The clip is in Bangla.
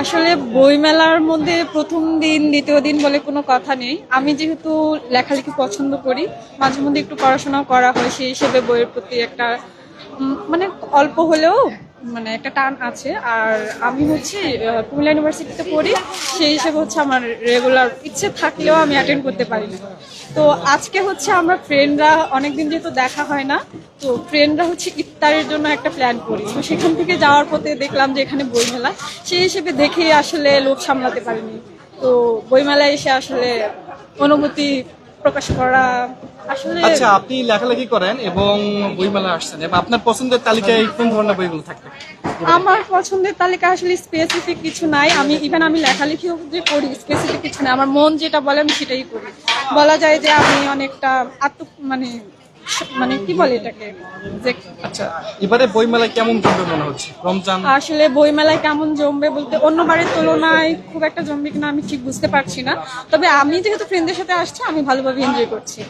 আসলে বইমেলার মধ্যে প্রথম দিন দ্বিতীয় দিন বলে কোনো কথা নেই। আমি যেহেতু লেখালেখি পছন্দ করি, মাঝে মধ্যে একটু পড়াশোনা করা হয়, সেই হিসেবে বইয়ের প্রতি একটা মানে অল্প হলেও মানে একটা টান আছে। আর আমি হচ্ছে কুমিল্লা ইউনিভার্সিটিতে পড়ি, সেই হিসেবে হচ্ছে আমার রেগুলার ইচ্ছে থাকলেও আমি অ্যাটেন্ড করতে পারি না। তো আজকে হচ্ছে আমরা ফ্রেন্ডরা অনেকদিন যেহেতু দেখা হয় না, তো ফ্রেন্ডরা হচ্ছে ইফতারের জন্য একটা প্ল্যান করি। তো সেখান থেকে যাওয়ার পথে দেখলাম যে এখানে বইমেলা, সেই হিসেবে দেখেই আসলে লোভ সামলাতে পারিনি। তো বইমেলায় এসে আসলে অনুভূতি প্রকাশ করা আসলে। আচ্ছা, আপনি লেখালেখি করেন এবং বইমেলা আসছেন, এবং আপনার পছন্দের তালিকায় কোন ধরনের বইগুলো থাকবে? আমার পছন্দের তালিকা আসলে স্পেসিফিক কিছু নাই। আমি লেখালেখিও যে করি, স্পেসিফিক কিছু নাই। আমার মন যেটা বলে আমি সেটাই করি। বলা যায় যে আমি অনেকটা মানে মানে কি বলে এটাকে যে আচ্ছা, এবারে বইমেলায় কেমন জমবে মনে হচ্ছে? রমজান আসলে বইমেলায় কেমন জমবে বলতে অন্যবারের তুলনায় খুব একটা জমবে কিনা আমি ঠিক বুঝতে পারছি না। তবে আমি যেহেতু ফ্রেন্ডদের সাথে আসছি, আমি ভালোভাবে এনজয় করছি।